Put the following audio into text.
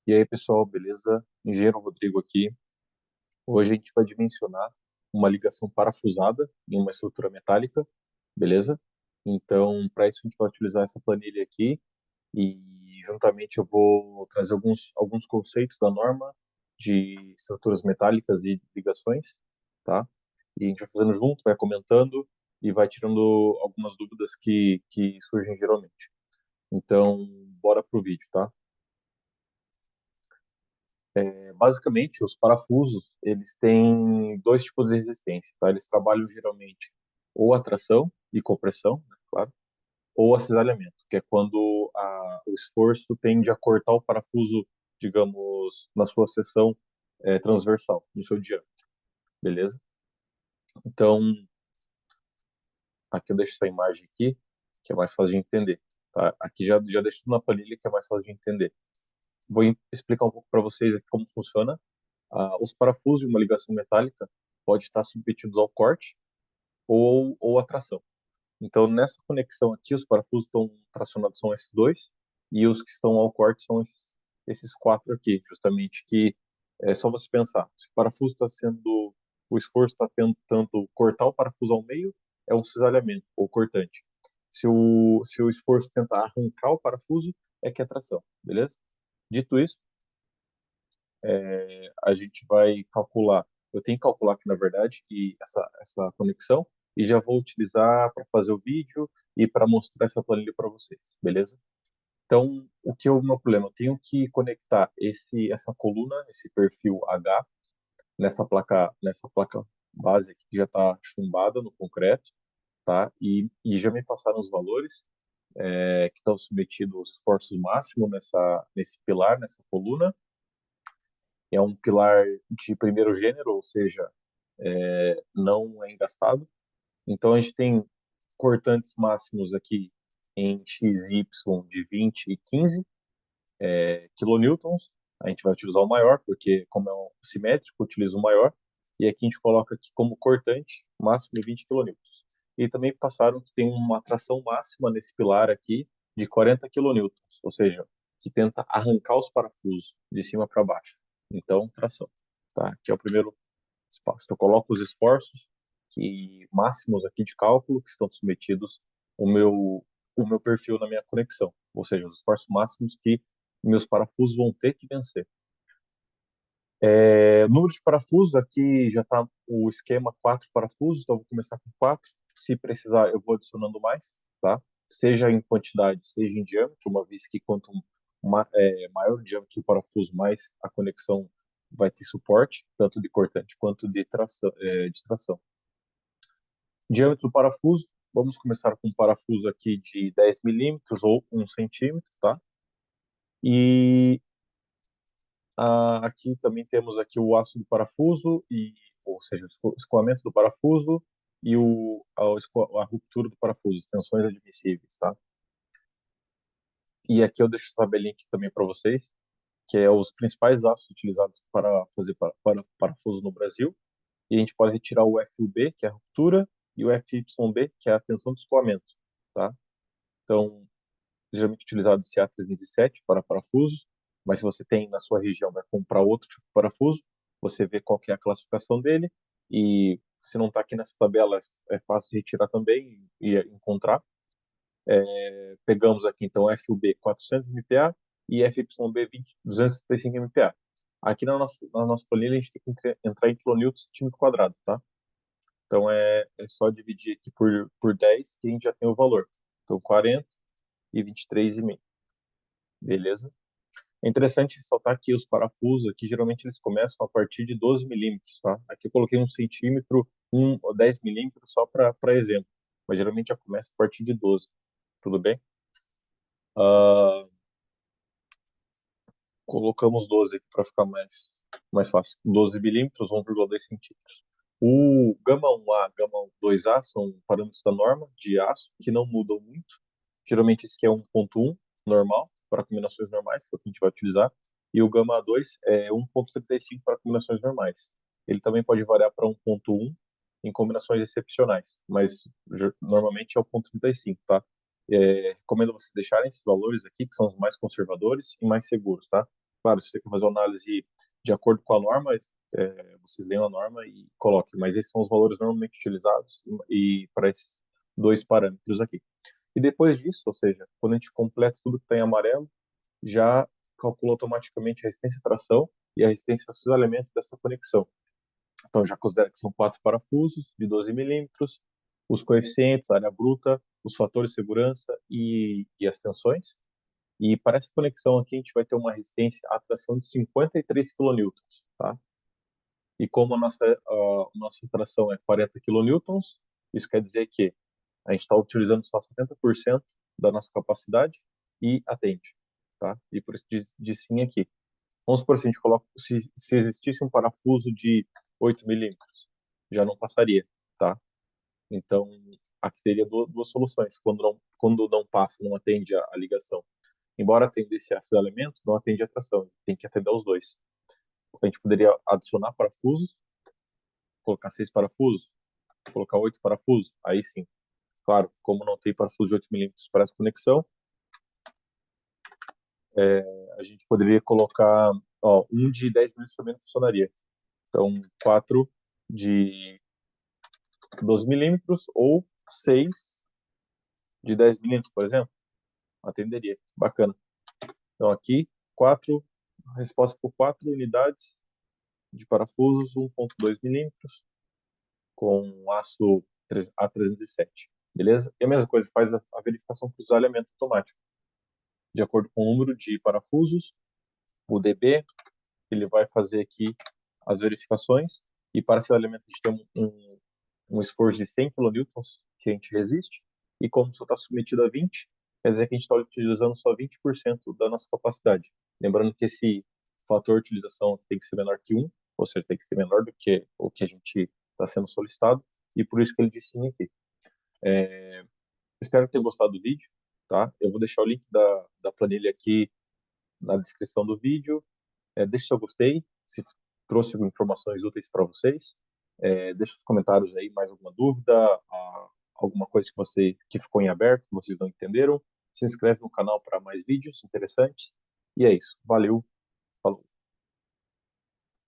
E aí, pessoal, beleza? Engenheiro Rodrigo aqui. Hoje a gente vai dimensionar uma ligação parafusada em uma estrutura metálica, beleza? Então, para isso a gente vai utilizar essa planilha aqui e juntamente eu vou trazer alguns conceitos da norma de estruturas metálicas e ligações, tá? E a gente vai fazendo junto, vai comentando e vai tirando algumas dúvidas que surgem geralmente. Então, bora pro vídeo, tá? Basicamente, os parafusos, eles têm dois tipos de resistência, tá? Eles trabalham geralmente ou a tração e compressão, né, claro, ou acisalhamento, que é quando o esforço tende a cortar o parafuso, digamos, na sua seção transversal, no seu diâmetro, beleza? Então, aqui eu deixo essa imagem aqui, que é mais fácil de entender, tá? Aqui já deixo tudo na planilha, que é mais fácil de entender. Vou explicar um pouco para vocês aqui como funciona. Os parafusos de uma ligação metálica podem estar submetidos ao corte ou à tração. Então, nessa conexão aqui, os parafusos estão tracionados são esses dois, e os que estão ao corte são esses quatro aqui, justamente, que é só você pensar. Se o parafuso está sendo, o esforço está tentando cortar o parafuso ao meio, é um cisalhamento, ou cortante. Se o esforço tentar arrancar o parafuso, é que é tração, beleza? Dito isso, a gente vai calcular, eu tenho que calcular aqui, na verdade, e essa conexão, e já vou utilizar para fazer o vídeo e para mostrar essa planilha para vocês, beleza? Então, o que é o meu problema? Eu tenho que conectar essa coluna, esse perfil H, nessa placa base aqui que já está chumbada no concreto, tá? E já me passaram os valores que estão submetidos aos esforços máximos nesse pilar, nessa coluna. É um pilar de primeiro gênero, ou seja, não é engastado. Então a gente tem cortantes máximos aqui em X e Y de 20 e 15 kilonewtons. A gente vai utilizar o maior, porque como é um simétrico, utiliza o maior. E aqui a gente coloca aqui como cortante máximo de 20 kilonewtons. E também passaram que tem uma tração máxima nesse pilar aqui de 40 kilonewtons, ou seja, que tenta arrancar os parafusos de cima para baixo. Então, tração. Tá? Aqui é o primeiro espaço. Então, eu coloco os esforços máximos aqui de cálculo que estão submetidos o meu perfil na minha conexão, ou seja, os esforços máximos que meus parafusos vão ter que vencer. Número de parafusos, aqui já está o esquema 4 parafusos, então eu vou começar com 4. Se precisar, eu vou adicionando mais, tá? Seja em quantidade, seja em diâmetro, uma vez que quanto maior o diâmetro do parafuso, mais a conexão vai ter suporte, tanto de cortante quanto de tração. Diâmetro do parafuso, vamos começar com um parafuso aqui de 10 milímetros ou 1 centímetro, tá? E aqui também temos aqui o aço do parafuso, ou seja, o escoamento do parafuso e a ruptura do parafuso, as tensões admissíveis, tá? E aqui eu deixo a tabelinha aqui também para vocês, que é os principais aços utilizados para fazer para parafuso no Brasil. E a gente pode retirar o FUB, que é a ruptura, e o FYB, que é a tensão de escoamento, tá? Então, geralmente utilizado esse A307 para parafusos, mas se você tem na sua região, vai comprar outro tipo de parafuso, você vê qual que é a classificação dele, e se não está aqui nessa tabela, é fácil de retirar também e encontrar. Pegamos aqui, então, FUB 400 MPa e FYB 235 MPa. Aqui na nossa planilha, a gente tem que entrar em kilonewton centímetro quadrado, tá? Então, é só dividir aqui por 10 que a gente já tem o valor. Então, 40 e 23,5. Beleza? É interessante ressaltar que os parafusos aqui, geralmente, eles começam a partir de 12 milímetros, tá? Aqui eu coloquei 1 centímetro, 1 ou 10 milímetros só para exemplo. Mas geralmente já começa a partir de 12. Tudo bem? Ah, colocamos 12 aqui para ficar mais fácil. 12 milímetros, 1,2 centímetros. O gama 1A, gama 2A são parâmetros da norma de aço que não mudam muito. Geralmente esse aqui é 1,1 normal, para combinações normais, que é o que a gente vai utilizar. E o gama 2 é 1,35 para combinações normais. Ele também pode variar para 1,1 em combinações excepcionais, mas normalmente é o 1,35, tá? Recomendo vocês deixarem esses valores aqui, que são os mais conservadores e mais seguros, tá? claro, se você quer fazer uma análise de acordo com a norma, vocês leiam a norma e coloquem, mas esses são os valores normalmente utilizados e para esses dois parâmetros aqui. E depois disso, ou seja, quando a gente completa tudo que está em amarelo, já calcula automaticamente a resistência à tração e a resistência aos elementos dessa conexão. Então, já considera que são 4 parafusos de 12 milímetros, os coeficientes, a área bruta, os fatores de segurança e as tensões. E para essa conexão aqui, a gente vai ter uma resistência à tração de 53 kilonewtons, tá? E como a nossa tração é 40 kilonewtons, isso quer dizer que a gente está utilizando só 70% da nossa capacidade e atende, tá? E por isso diz sim aqui. Vamos supor se a gente coloca, se existisse um parafuso de 8 milímetros, já não passaria, tá? Então, aqui teria duas soluções. Quando não passa, não atende a ligação. Embora atendesse a esses elementos, não atende a tração. Tem que atender os dois. A gente poderia adicionar parafusos, colocar 6 parafusos, colocar 8 parafusos, aí sim. Claro, como não tem parafuso de 8 milímetros para essa conexão, a gente poderia colocar, um de 10 milímetros também não funcionaria. Então, 4 de 12 milímetros ou 6 de 10 milímetros, por exemplo, atenderia. Bacana. Então, aqui, 4, resposta por 4 unidades de parafusos 1,2 milímetros com aço A307. Beleza? E a mesma coisa, faz a verificação para o alinhamento automático. De acordo com o número de parafusos, o DB, ele vai fazer aqui as verificações. E para esse alinhamento, a gente tem um esforço de 100 kilonewtons que a gente resiste. E como só está submetido a 20, quer dizer que a gente está utilizando só 20% da nossa capacidade. Lembrando que esse fator de utilização tem que ser menor que 1, ou seja, tem que ser menor do que o que a gente está sendo solicitado, e por isso que ele disse sim aqui. Espero que tenham gostado do vídeo, tá? Eu vou deixar o link da planilha aqui na descrição do vídeo. Deixe seu gostei, se trouxe informações úteis para vocês. Deixe os comentários aí, mais alguma dúvida, alguma coisa que ficou em aberto, que vocês não entenderam. Se inscreve no canal para mais vídeos interessantes. E é isso. Valeu, falou.